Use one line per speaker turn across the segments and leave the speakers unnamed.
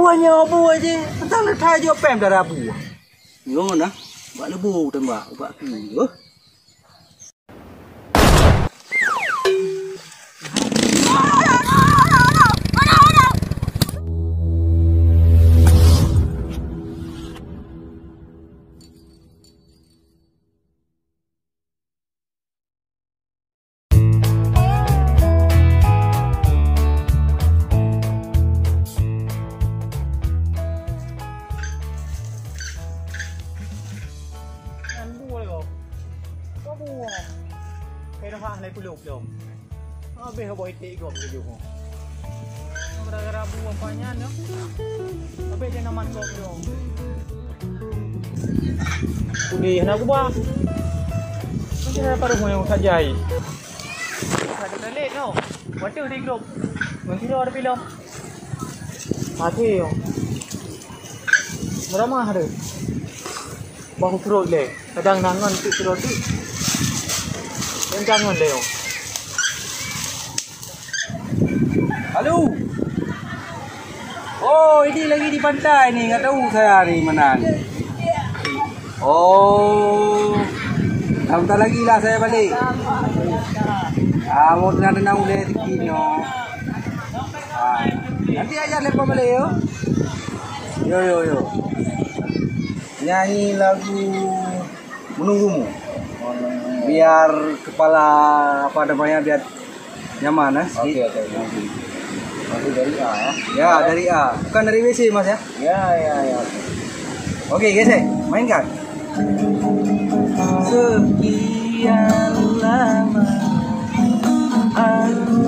buahnya abu aja. Entah letak aja pem darah abu. Ngomong dah. Buat lebu tembak, buat tu.
Lấy puluk dong. Habis bawa itik kau pergi jumpa. Gara-gara buah banyak no. Habis dia naman kau dong. Udi, nak buah. Macam mana paruh yang sajai? Ada telit no. Waktu di grup. Nanti ada film. Mati yo. Beramah ada. Bahu teruk le. Kadang nangan teruk tu. Jangan Leo.
Halo. Oh, ini lagi di pantai ni. Enggak tahu saya ni mana ni. Oh. Sebentar lagi lah saya balik. Mau tenang-tenang boleh sikit no. Nanti aja lepas balik yo. Yo. Nyanyi lagu Menunggumu. Biar kepala apa namanya biar nyaman
Oke. Masih dari A ya?
Ya dari A, bukan dari WC mas ya?
Ya.
Oke guys, mainkan. Sekian lama aku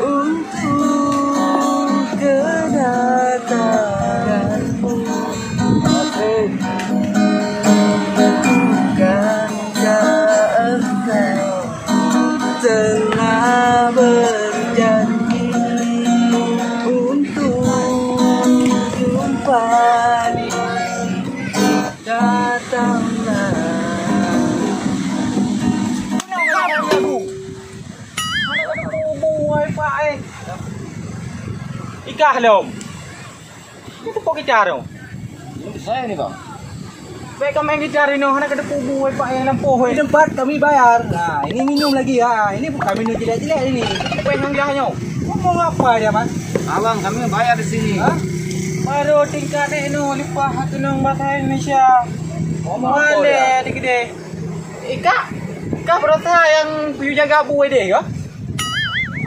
untuk kedatanganmu. Telah berjanji untuk jumpa di datanglah.
Ikah lom. Itu kok gitar dong?
Ini saya nih bang.
Baik kau main gitar ini, nak ada pubu pak yang lampu.
Di tempat kami bayar. Nah, ini minum lagi ya. Ini bukan minum jelek-jelek ini.
Apa yang dia hanya?
Ngomong apa dia mas?
Abang, kami bayar di sini.
Hah?
Baru tingkat ini, lupa hati nang bahasa Indonesia.
Ngomong apa dia?
Mana gede? Ika berasa yang piu jaga buai dia, ya?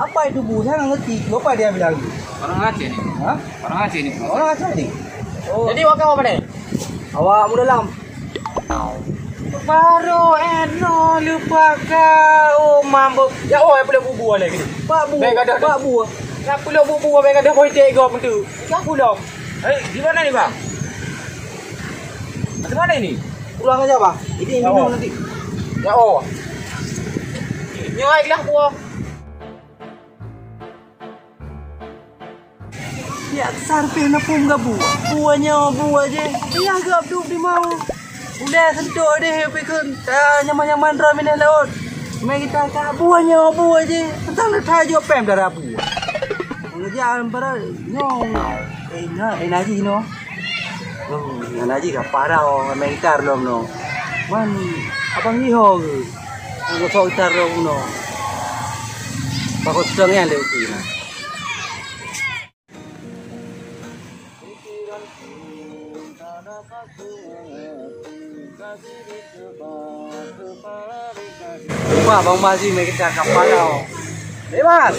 Apa itu bu? Saya nggak ngerti. Lupa dia bilang.
Orang Aceh ni.
Hah?
Orang Aceh ni.
Orang Aceh ni. Oh.
Jadi wakau apa ni?
Awak muda dalam.
Baru eno lupa kau mampu. Ya oh, boleh bubu lagi.
Pak bu. Pak bu.
Nak pulau bubu baik ada boy teg gop tu. Ya pulau. Di mana ni bang? Di mana ini?
Pulang aja pak. Ini minum nanti.
Ya oh. Nyoi lah buah.
Ya sarpe na pun gabu. Buahnya buah aja. Ya gap duk di mau. Udah sentuh deh pikun. Nyaman-nyaman ramen laut. Mai kita ka buahnya buah aja. Entang letak aja pem darah buah. Ngejar para nyong. Naji no. Naji ka para o mai gitar lom no. Man abang iho ke. Ngosok gitar lom no. Pakot sengnya leu tu na. Lupa bang Bazi mai kita kapal tau. Bebas.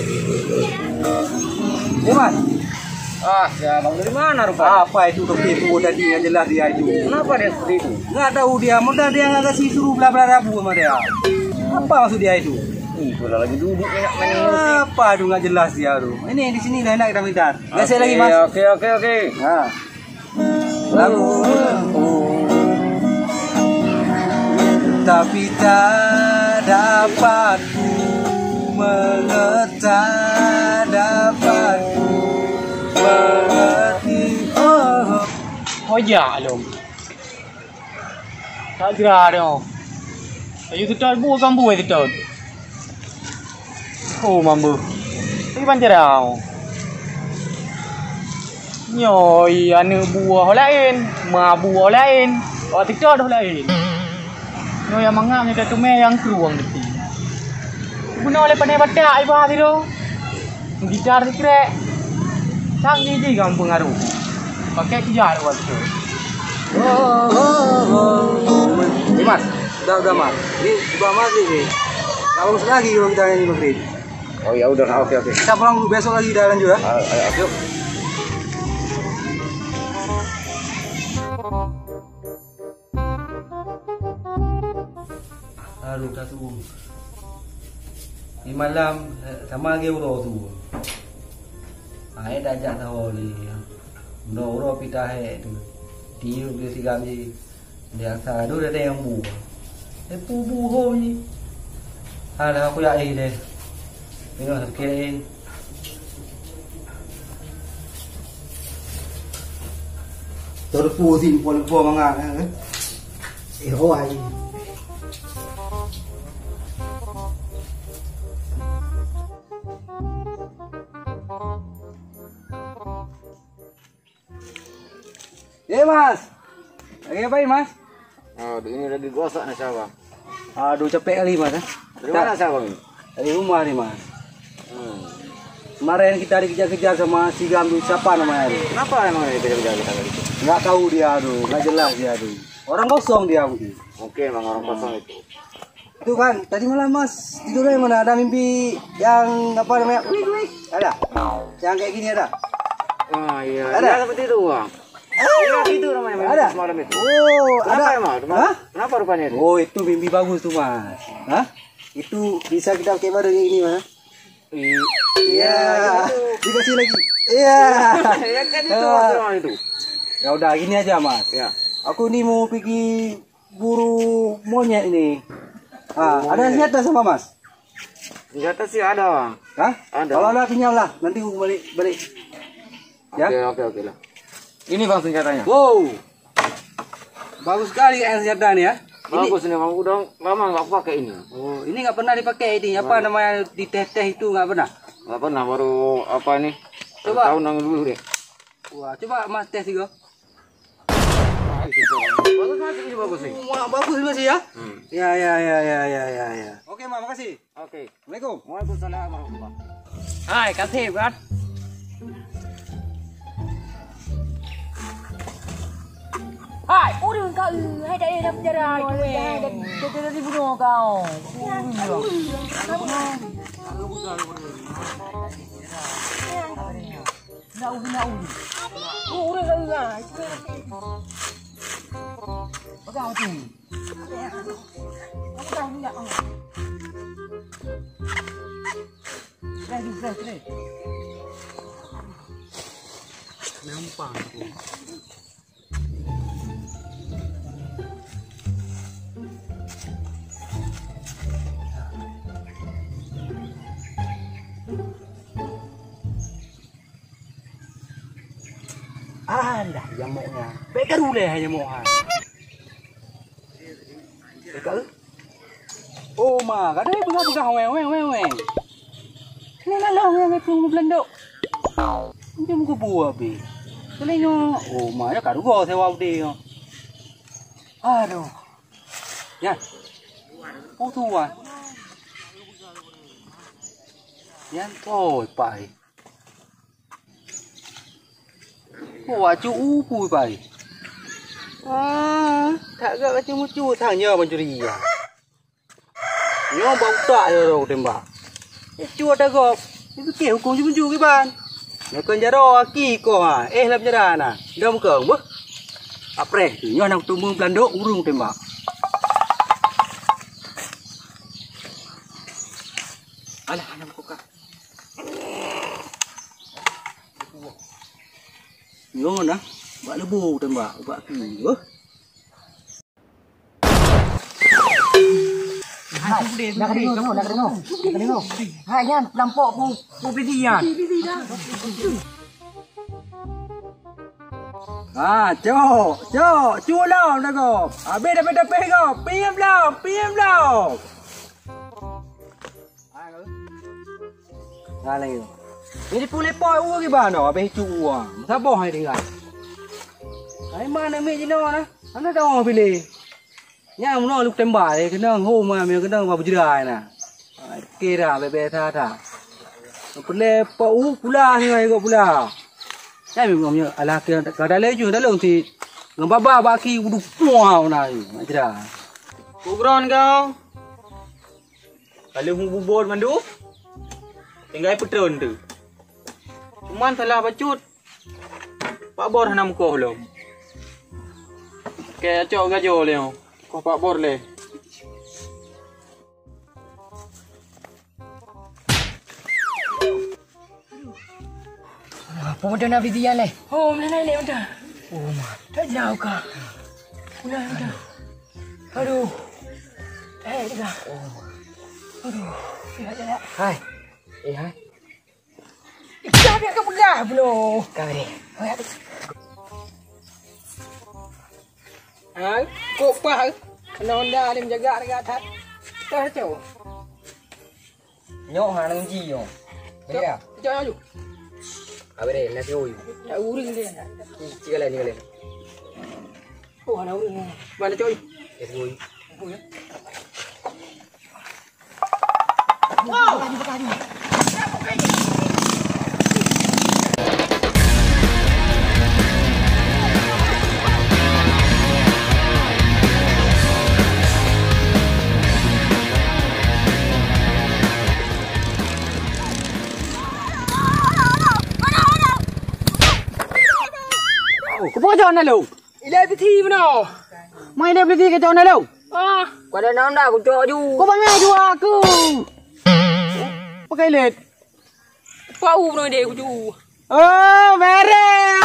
Ya bang dari mana rupa?
Apa itu ketipu tadi yang jelas dia itu.
Kenapa dia seperti itu?
Nggak tahu dia. Mudah dia nggak kasih suruh bla bla rabu sama dia. Apa maksud dia itu?
Itu lagi duduk enak main musik.
Apa aduh nggak jelas dia aduh. Ini di sini lah enak kita minta. Gasih lagi mas.
Oke.
Nah. Lagu. Tapi tak dapat ku mengerti,
Oh ya lom. Tak gerak dah. Ayo kita buat gambu itu. Oh mambu. Ini panjang dah. Nyoi anu buah lain, ma buah lain. Oh tiktok lain. Nyoi yang mangam ni tu me yang keruang nanti. Guna oleh pandai batak ibu hati tu. Gitar dikrek. Sang gigi kamu pengaruh. Pakai kejar waktu.
Mas, udah mas. Ini juga maghrib nih. Langsung lagi kalau kita nyanyi maghrib.
Oh ya udah, oke.
Kita pulang dulu, besok lagi dah lanjut ya.
Ayo.
Yuk. Aduh satu. Di malam sama lagi uro tu. Ai dah jak tahu ni. No uro pitah tu. Dia dia si kami. Dia sa tu dia yang bu. Bu ho ni. Dah aku ya deh. Ini harus kirain. Terus pusin pun mangat kan. Hoai. Mas. Lagi apain mas?
Oh, ini udah digosok nih Sabang.
Aduh capek kali mas.
Dari mana Sabang ini?
Dari rumah nih mas. Kemarin kita dikejar-kejar sama si Gambi, siapa namanya?
Kenapa emang itu kejar kita tadi?
Nggak tahu dia aduh, nggak jelas dia aduh. Orang kosong dia aduh.
Oke, emang orang kosong itu.
Itu kan tadi malam mas tidurnya mana ada mimpi yang apa namanya? Wik. Ada? Yang kayak gini ada?
Oh iya.
Ada?
Ya, seperti itu bang. Iya itu namanya mimpi
Ada?
semalam itu.
Oh,
Kenapa
ada.
emang?
Hah?
Kenapa rupanya itu?
Oh itu mimpi bagus tuh mas. Hah? Itu bisa kita pakai bareng ini mas. Iya. Dikasih lagi. Iya.
Ya kan itu memang itu.
Ya udah gini aja mas.
Ya.
Aku nih mau pergi buru monyet ini. Ada senjata sama mas?
Senjata sih ada bang.
Hah?
Ada.
Kalau ada pinjam lah. Nanti aku balik. Ya.
Oke lah. Ini bang senjatanya.
Wow. Bagus sekali senjata nih ya.
Bagus nih bang. Udah lama nggak aku pakai ini.
Oh, ini nggak pernah dipakai ini. Apa namanya di teh itu nggak pernah?
Nggak pernah, baru apa nih?
Coba.
Tahun yang dulu deh.
Wah, coba mas tes juga.
Bagus masih ini bagus nih.
Wah, bagus masih ya? Ya. Oke, Mak, makasih.
Oke.
Assalamualaikum.
Waalaikumsalam warahmatullahi.
Hai, kasih kan. Hai, udah kau. Hai dah dah penjara. Dah dibunuh kau. Nak udah. Udah kau. Kau tu. Aku tahu ni tak. Ready. Nampak aku.
Anda nyamuknya. Beka dulu hanya mohan. Beka. Oh, mak, ada yang buka weng. Ini lah yang itu belanda. Ini muka buah be. Selainnya, oh, mak, ya kadu gua sewa dia. Aduh. Ya. Oh, tuan. Yan thôi, pai. Wah, chú upu pai. Tak agak macam mucu tanya mencuri ya. Nyo bau tak yo tembak. Cu ada gop. Itu ke hukum ju ke ban. Nak penjara aki ko lah penjara nah. Dah muka bah. Apre, nyo nak tumung Belanda urung tembak. Alah, nak buka. Ngon dah. Buat lebu tembak, buat aki.
Nak kena. Hai yan, lampok pu PD yan.
Cu lao dah go. Habis dah go. PM lao. Lagi. Ini pulih poi uang gimana? Apa itu uang? Siapa yang tinggal? Ai mana mi jino na? Anda tahu pilih. Nya mun lu tembak ke nang ho ma me ke nang ba bujrai na. Kira bebe tha tha. Pulih pau pula ngai ko pula. Sai mi ngom ala ke ka da le ju da long ti ngam ba ba ki udu puau na majra.
Kubron kau. Kalau bubur mandu. Tinggal petron tu. Cuman salah bacut. Pak bor hanam ko belum. Kayak cok gajo le. Kau pak bor le.
Pemuda nak pergi le. Oh, mana le muda? Oh, mak. Tak jauh kah? Udah, udah. Aduh. Dah. Oh. Aduh. Dah. Hai. Hai. Dah biar kau pegah belum? Kau ni. Hai, kau apa? Kena Honda ni menjaga dekat atas. Dah jauh. Nyok hang nang ji yo. Boleh ah? Jauh. Apa dia? Nak jauh. Tak uring dia. Cikgu ni. Oh, ada uring. Mana jauh? Jauh. Wow. Kau jangan nak lu. Ilai peti mana? Main dia peti kau jangan nak lu. Ah, kau ada nama dah aku cok ju. Kau banyak ju aku. Pakai led. Kau mana dia aku ju. Oh, merah.